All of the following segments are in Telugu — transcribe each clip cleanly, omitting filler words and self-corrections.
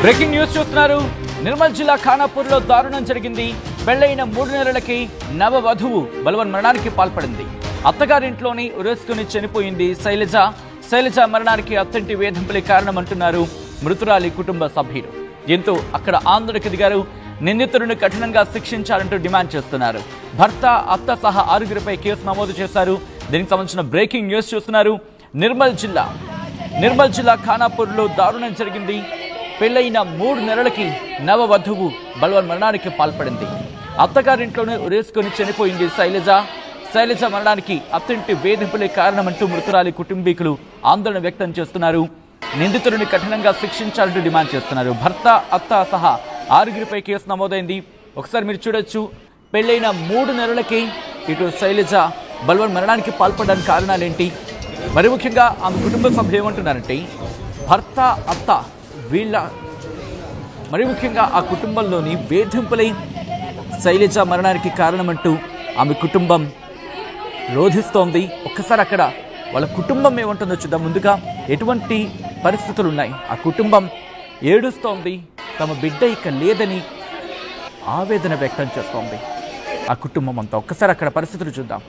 బ్రేకింగ్ న్యూస్ చూస్తున్నారు. నిర్మల్ జిల్లా ఖానాపూర్లో దారుణం జరిగింది. పెళ్లైన 3 నెలలకి నవవధువు బలవన్ మరణానికి పాల్పడింది. అత్తగారింట్లోని ఉరేసుకుని చనిపోయింది శైలజ మరణానికి అత్తంటి వేధింపులే కారణమంటున్నారు మృతురాలి కుటుంబ సభ్యులు. దీంతో అక్కడ ఆందోళనకు దిగారు. నిందితులను కఠినంగా శిక్షించాలంటూ డిమాండ్ చేస్తున్నారు. భర్త, అత్త సహా 6గురిపై కేసు నమోదు చేశారు. దీనికి సంబంధించిన బ్రేకింగ్ న్యూస్ చూస్తున్నారు. నిర్మల్ జిల్లా ఖానాపూర్లో దారుణం జరిగింది. పెళ్లైన 3 నెలలకి నవవధువు బలవన్ మరణానికి పాల్పడింది. అత్తగారింట్లోనే ఉరేసుకొని చనిపోయింది శైలజ మరణానికి అత్తింటి వేధింపులే కారణమంటూ మృతురాలి కుటుంబీకులు ఆందోళన వ్యక్తం చేస్తున్నారు. నిందితులను కఠినంగా శిక్షించాలంటూ డిమాండ్ చేస్తున్నారు. భర్త, అత్త సహా 6గురిపై కేసు నమోదైంది. ఒకసారి మీరు చూడొచ్చు. పెళ్లైన 3 నెలలకి ఇటు శైలజ బలవన్ మరణానికి పాల్పడడానికి కారణాలేంటి, మరి ముఖ్యంగా ఆమె కుటుంబ సభ్యులు ఏమంటున్నారంటే భర్త, అత్త వీళ్ళ మరి ముఖ్యంగా ఆ కుటుంబంలోని వేధింపులై శైలజ మరణానికి కారణమంటూ ఆమె కుటుంబం రోధిస్తోంది. ఒక్కసారి అక్కడ వాళ్ళ కుటుంబం ఏమంటుందో చూద్దాం. ముందుగా ఎటువంటి పరిస్థితులు ఉన్నాయి, ఆ కుటుంబం ఏడుస్తోంది. తమ బిడ్డ ఇక లేదని ఆవేదన వ్యక్తం చేస్తోంది ఆ కుటుంబం అంతా. ఒక్కసారి అక్కడ పరిస్థితులు చూద్దాం.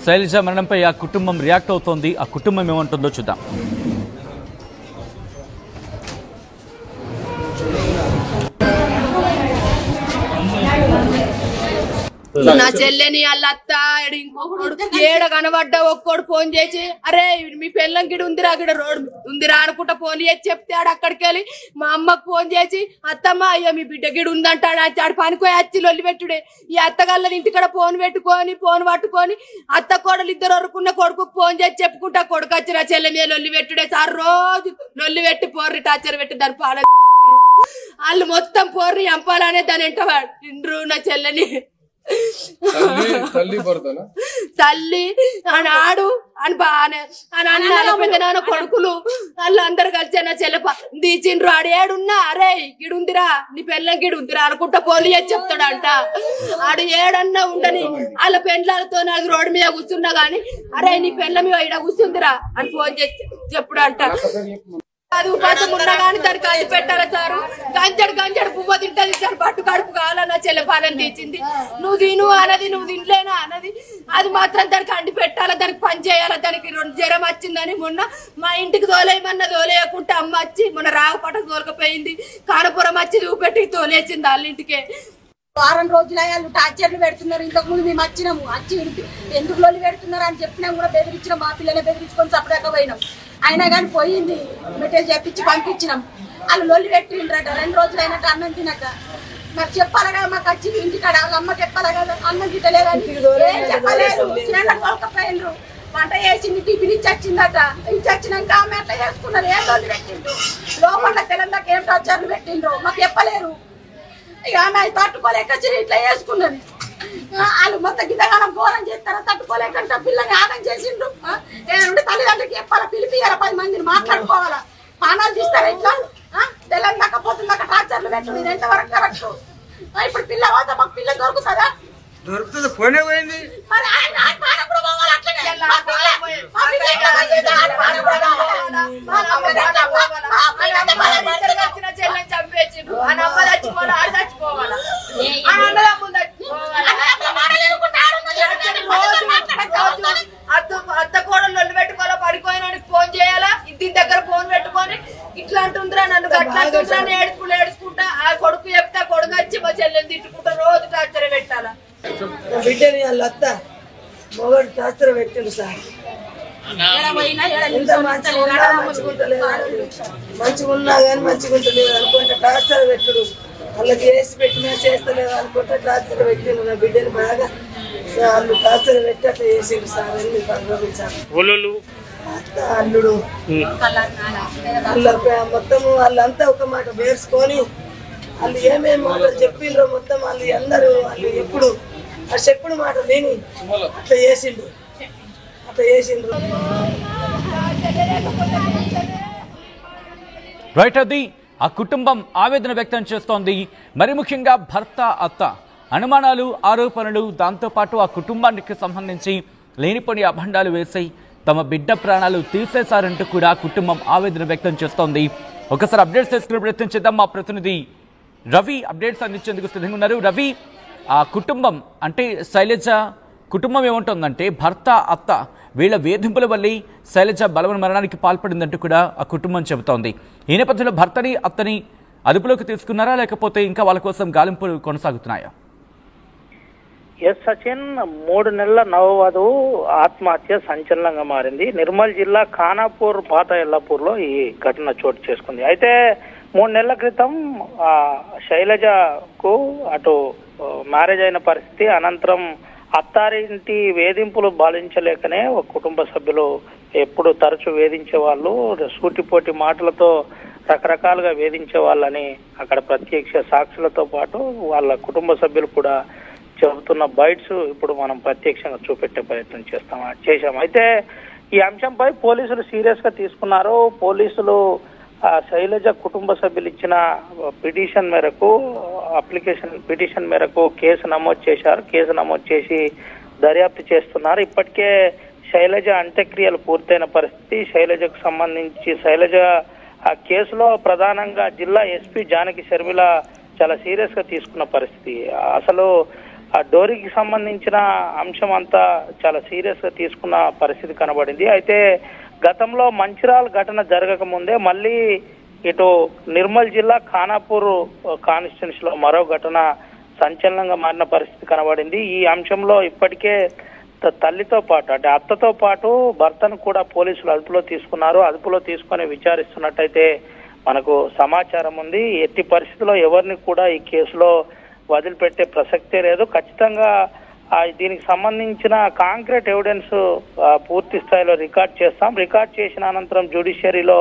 శైలజ మరణంపై ఆ కుటుంబం రియాక్ట్ అవుతోంది. ఆ కుటుంబం ఏమంటుందో చూద్దాం. నా చెల్లెని వాళ్ళ అత్త ఏడ కనబడ్డా ఒక్కోడు ఫోన్ చేసి అరే మీ పెళ్ళం గిడి ఉందిరా గిడ రోడ్ ఉందిరా అనుకుంటా ఫోన్ చేసి చెప్తే ఆడు అక్కడికి వెళ్ళి మా అమ్మకు ఫోన్ చేసి అత్తమ్మ అయ్యో మీ బిడ్డ గిడి ఉందంటాడు. ఆడు పనిపోయి వచ్చి లొల్లి పెట్టుడే. ఈ అత్తగళ్ళని ఇంటికాడ ఫోన్ పట్టుకొని అత్త కోడలు ఇద్దరు వరకున్న కొడుకు ఫోన్ చేసి చెప్పుకుంటా కొడుకు వచ్చి నా చెల్లె మీద లొల్లి పెట్టుడే. సార్ రోజు లొల్లి పెట్టి పోర్రి టార్చర్ పెట్టి దాని పాల వాళ్ళు మొత్తం పోర్రి ఎంపాలనే దాని ఇంటరు నా చెల్లెని తల్లి అని ఆడు అని బానే అని అన్న పెద్ద నాన్న కొడుకులు వాళ్ళు అందరు కలిసి నా చెల్లె తీసిండ్రు. ఆడు ఏడున్నా అరే గిడుందిరా నీ పెళ్ళం గిడుందిరా అనుకుంటా పోలీసు చెప్తాడంట. ఆడు ఏడన్నా ఉండని వాళ్ళ పెండ్లతో నాకు రోడ్డు మీద కూర్చున్నా గాని అరే నీ పెళ్ళ మీద ఇడ కూర్చుందిరా అని ఫోన్ చేసి చెప్పుడు అంట. అది ఉపాసం ఉన్నా కానీ దానికి అది పెట్టాలి సారు. గంజడు పువ్వు తింటది సార్. పట్టు కడుపు కావాలా నా చెల్లె పాలన తీసింది. నువ్వు తిను అన్నది, నువ్వు తినలేనా అన్నది. అది మాత్రం దానికి అండి పెట్టాలా, దానికి పని చేయాలా. దానికి 2 జ్వరం వచ్చిందని మొన్న మా ఇంటికి తోలేయమన్నా తోలేయకుంటే అమ్మ వచ్చి మొన్న రాగపట తోలకపోయింది. కానపురం వచ్చి చూపెట్టి తోలేసింది వాళ్ళ ఇంటికే. వారం రోజులు వాళ్ళు టార్చర్లు పెడుతున్నారు. ఇంతకు ముందు మేము వచ్చి ఎందుకు లొల్లి పెడుతున్నారు అని చెప్పినా కూడా బెదిరించినాం. మా పిల్లలే బెదిరించుకొని సపరేట్గా పోయినాం. అయినా కానీ పోయింది మెసేజ్ చెప్పించి పంపించినాం. వాళ్ళు లొల్లి పెట్టిండ్రట 2 రోజులు అయినట్టు అన్నం తినక. నాకు చెప్పాలి కదా, మాకు వచ్చి ఇంటికాడ వాళ్ళ అమ్మ చెప్పాలి కదా అన్నం తిట్టలేదని చెప్పలేదు. తోలకపోయినరు. వంట చేసింది, టిఫిన్ ఇచ్చి వచ్చిందట. ఇచ్చి వచ్చినాక ఆమె ఎట్లా చేసుకున్నారు, ఏం లొల్లి పెట్టిండ్రు లోపల తెలంగాణ ఏం టార్చర్లు పెట్టిండ్రు మాకు చెప్పలేరు. ఇక ఆమె తట్టుకోలేక ఇట్లా వేసుకున్నది. వాళ్ళు మొత్తం గిద్దగానం ఘోరం చేస్తారా తట్టుకోలేకంట పిల్లని ఆగం చేసిండ్రు. ఏదంటే తల్లిదండ్రులకి చెప్పాలా, పిలిపియాలా, 10 మందిని మాట్లాడుకోవాలా. పానాలు తీస్తారా ఇట్లా తెలంగాణ పోతుందాక టార్చర్లు పెట్టు. ఇది ఎంతవరకు కరెక్ట్? ఇప్పుడు పిల్ల పోతా మాకు పిల్ల దొరుకుతుందా? దొరుకుతుంది. పోనే పోయింది. మరి ఆయన పానం కూడా పోవాలి అట్లనే. చంపేసిండ్రు అని అమ్మ చచ్చిపోవాలి, ఆడ చచ్చిపోవాలా. అత్త కోడలు లొల్లి పెట్టుకోవాలా, పడిపోయినానికి ఫోన్ చేయాలా, ఇంటి దగ్గర ఫోన్ పెట్టుకొని ఇట్లా అంటుందిరా నన్ను అట్లా అంటుందిరా ఏడుచుకుంటా. ఆ కొడుకు చెప్తా కొడుకు వచ్చి మా చెల్లెని తిట్టుకుంటా రోజు టార్చర్ పెట్టాలా. బిడ్డని వాళ్ళ అత్త మొగడు టార్చర్ పెట్టిండు సార్. ఎంత మంచిగా ఉన్నా కానీ మంచిగా ఉంటలేదు అనుకుంటే టార్చర్ పెట్టుడు. వాళ్ళకి వేసి పెట్టినా చేస్తలేదు అనుకుంటే టార్చర్ పెట్టిండు. నా బిడ్డని బాగా వాళ్ళు టార్చర్ పెట్టి అట్లా చేసిండు సార్. అన్ని 10 రోజులు సార్. అత్త అల్లుడు వాళ్ళ మొత్తము వాళ్ళంతా ఒక మాట వేసుకొని వాళ్ళు ఏమేమి మాటలు చెప్పిండ్రో మొత్తం వాళ్ళు అందరూ వాళ్ళు ఎప్పుడు ఆ చెప్పుడు మాట లేని అట్లా చేసిండు. అట్లా చేసిండ్రు. రైట్, అది ఆ కుటుంబం ఆవేదన వ్యక్తం చేస్తోంది. మరి ముఖ్యంగా భర్త, అత్త అనుమానాలు, ఆరోపణలు, దాంతోపాటు ఆ కుటుంబానికి సంబంధించి లేనిపోని అభండాలు వేసి తమ బిడ్డ ప్రాణాలు తీసేశారంటూ కూడా కుటుంబం ఆవేదన వ్యక్తం చేస్తోంది. ఒకసారి అప్డేట్స్ తెలుసుకునే ప్రయత్నం చేద్దాం. మా ప్రతినిధి రవి అప్డేట్స్ అందించేందుకు సిద్ధంగా ఉన్నారు. రవి, ఆ కుటుంబం అంటే శైలజ కుటుంబం ఏముంటుందంటే భర్త, అత్త వీళ్ళ వేధింపుల వల్లే శైలజ బలవన్ మరణానికి పాల్పడిందంటూ కూడా ఆ కుటుంబం చెబుతోంది. ఈ నేపథ్యంలో భర్తని, అత్తని అదుపులోకి తీసుకున్నారా, లేకపోతే ఇంకా వాళ్ళ కోసం గాలింపులు కొనసాగుతున్నాయా? ఎస్ సచిన్, 3 నెలల నవవధువు ఆత్మహత్య సంచలనంగా మారింది. నిర్మల్ జిల్లా ఖానాపూర్, పాత ఎల్లాపూర్లో ఈ ఘటన చోటు చేసుకుంది. అయితే 3 నెలల క్రితం శైలజకు అటు మ్యారేజ్ అయిన పరిస్థితి, అనంతరం అత్తారింటి వేధింపులు భరించలేకనే ఒక కుటుంబ సభ్యులు ఎప్పుడు తరచూ వేధించే వాళ్ళు, సూటిపోటి మాటలతో రకరకాలుగా వేధించే వాళ్ళని అక్కడ ప్రత్యక్ష సాక్షులతో పాటు వాళ్ళ కుటుంబ సభ్యులు కూడా చెబుతున్న బైట్స్ ఇప్పుడు మనం ప్రత్యక్షంగా చూపెట్టే ప్రయత్నం చేశాం. అయితే ఈ అంశంపై పోలీసులు సీరియస్ గా తీసుకున్నారు. పోలీసులు శైలజ కుటుంబ సభ్యులు ఇచ్చిన పిటిషన్ మేరకు కేసు నమోదు చేశారు. కేసు నమోదు చేసి దర్యాప్తు చేస్తున్నారు. ఇప్పటికే శైలజ అంత్యక్రియలు పూర్తయిన పరిస్థితి. శైలజకు సంబంధించి శైలజ ఆ కేసులో ప్రధానంగా జిల్లా ఎస్పీ జానకి శర్మిల చాలా సీరియస్ గా తీసుకున్న పరిస్థితి. అసలు ఆ డోరీకి సంబంధించిన అంశం అంతా చాలా సీరియస్ గా తీసుకున్న పరిస్థితి కనబడింది. అయితే గతంలో మంచిర్యాల ఘటన జరగక ముందే మళ్ళీ ఇటు నిర్మల్ జిల్లా ఖానాపూర్ కాన్స్టిట్యున్సీలో మరో ఘటన సంచలనంగా మారిన పరిస్థితి కనబడింది. ఈ అంశంలో ఇప్పటికే తల్లితో పాటు అంటే అత్తతో పాటు భర్తను కూడా పోలీసులు అదుపులో తీసుకున్నారు. అదుపులో తీసుకొని విచారిస్తున్నట్టయితే మనకు సమాచారం ఉంది. ఎట్టి పరిస్థితుల్లో ఎవరిని కూడా ఈ కేసులో వదిలిపెట్టే ప్రసక్తే లేదు. ఖచ్చితంగా దీనికి సంబంధించిన కాంక్రీట్ ఎవిడెన్స్ పూర్తి స్థాయిలో రికార్డ్ చేస్తాం. రికార్డ్ చేసిన అనంతరం జ్యుడిషియరీలో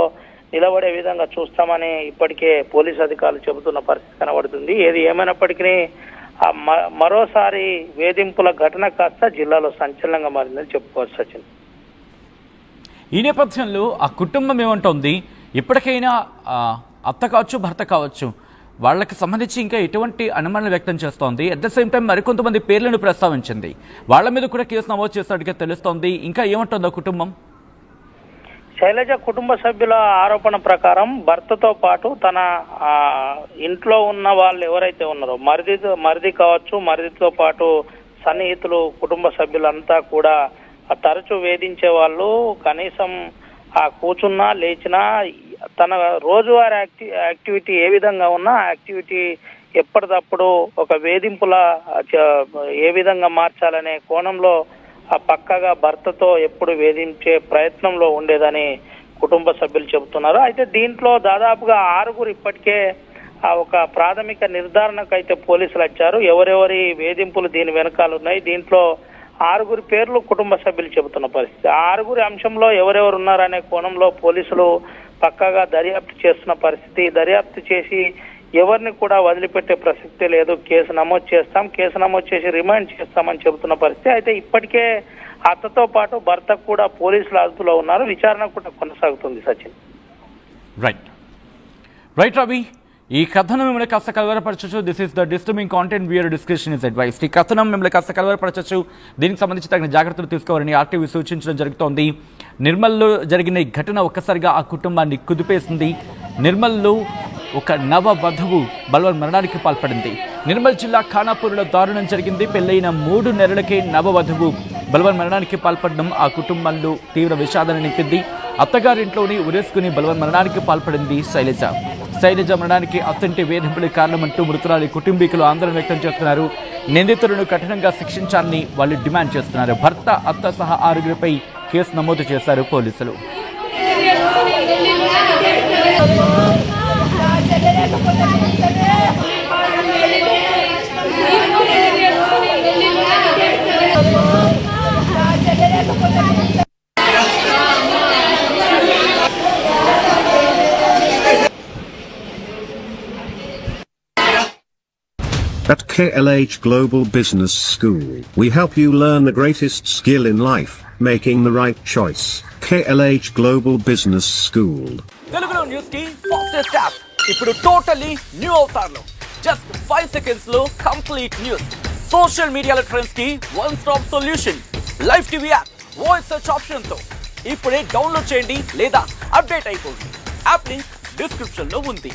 నిలబడే విధంగా చూస్తామని ఇప్పటికే పోలీసు అధికారులు చెబుతున్న పరిస్థితి కనబడుతుంది. ఏది ఏమైనప్పటికీ మరోసారి వేధింపుల ఘటన కాస్త జిల్లాలో సంచలనంగా మారిందని చెప్పుకోవచ్చు సచిన్. ఈ నేపథ్యంలో ఆ కుటుంబం ఏమంటోంది? ఇప్పటికైనా అత్త కావచ్చు, భర్త కావచ్చు, వాళ్ళకి సంబంధించి ఇంకా ఎటువంటి అనుమానాలు వ్యక్తం చేస్తోంది. అట్ ద సేమ్ టైం మరికొంతమంది పేర్లను ప్రస్తావించింది. వాళ్ళ మీద కూడా కేసు నమోదు చేసినట్టుగా తెలుస్తోంది. ఇంకా ఏమంటుందో కుటుంబం? శైలజ కుటుంబ సభ్యుల ఆరోపణ ప్రకారం భర్తతో పాటు తన ఇంట్లో ఉన్న వాళ్ళు ఎవరైతే ఉన్నారో మరిది కావచ్చు, మరిదితో పాటు సన్నిహితులు, కుటుంబ సభ్యులంతా కూడా తరచూ వేధించే వాళ్ళు. కనీసం కూర్చున్నా లేచినా తన రోజువారీ యాక్టివిటీ ఏ విధంగా ఉన్నా యాక్టివిటీ ఎప్పటికప్పుడు ఒక వేధింపుల ఏ విధంగా మార్చాలనే కోణంలో పక్కగా భర్తతో ఎప్పుడు వేధించే ప్రయత్నంలో ఉండేదని కుటుంబ సభ్యులు చెబుతున్నారు. అయితే దీంట్లో దాదాపుగా 6 ఇప్పటికే ఒక ప్రాథమిక నిర్ధారణకు అయితే పోలీసులు వచ్చారు. ఎవరెవరి వేధింపులు దీని వెనకాల ఉన్నాయి. దీంట్లో 6 పేర్లు కుటుంబ సభ్యులు చెబుతున్న పరిస్థితి. 6 అంశంలో ఎవరెవరు ఉన్నారనే కోణంలో పోలీసులు పక్కాగా దర్యాప్తు చేస్తున్న పరిస్థితి. దర్యాప్తు చేసి ఎవరిని కూడా వదిలిపెట్టే ప్రసక్తే లేదు. కేసు నమోదు చేస్తాం, కేసు నమోదు చేసి రిమాండ్ చేస్తామని చెబుతున్న పరిస్థితి. అయితే ఇప్పటికే అత్తతో పాటు భర్త కూడా పోలీసుల అదుపులో ఉన్నారు. విచారణ కూడా కొనసాగుతుంది సచిన్. రైట్ రవి, ఈ కథనం మిమ్మల్ని కాస్త కలవరపరచచ్చు. This is the disturbing content viewer discussion is advised. ఈ కథనం మిమ్మల్ని కాస్త కలవరపరచచ్చు. దీనికి సంబంధించి తగిన జాగ్రత్తలు తీసుకోవాలని ఆర్టీవీ సూచించడం జరుగుతోంది. నిర్మల్లో జరిగిన ఈ ఘటన ఒక్కసారిగా ఆ కుటుంబాన్ని కుదిపేసింది. నిర్మల్లో ఒక నవ వధువు బలవన్ మరణానికి పాల్పడింది. నిర్మల్ జిల్లా ఖానాపూర్లో దారుణం జరిగింది. పెళ్లైన 3 నెలలకే నవ వధువు బలవన్ మరణానికి పాల్పడడం ఆ కుటుంబంలో తీవ్ర విషాదాన్ని నింపింది. అత్తగారింట్లోనే ఉరేసుకుని బలవన్ మరణానికి పాల్పడింది శైలజ. శైలజ మరణానికి అత్తంటి వేధింపులే కారణమంటూ మృతురాలి కుటుంబీకులు ఆందోళన వ్యక్తం చేస్తున్నారు. నిందితులను కఠినంగా శిక్షించాలని వాళ్ళు డిమాండ్ చేస్తున్నారు. భర్త, అత్త సహా 6 కేసు నమోదు చేశారు పోలీసులు. At KLH Global Business School, we help you learn the greatest skill in life, making the right choice. KLH Global Business School. తెలుగులో న్యూస్ కి ఫాస్టెస్ట్ యాప్ ఇప్పుడు టోటల్లీ న్యూ అవతార్లో జస్ట్ 5 సెకండ్స్ లో కంప్లీట్ న్యూస్, సోషల్ మీడియాలో ట్రెండ్స్ కి one stop solution, live TV app, voice search option తో ఇప్పుడే డౌన్లోడ్ చేయండి లేదా అప్డేట్ అయిపోండి. యాప్ లింక్ డిస్క్రిప్షన్ లో ఉంది.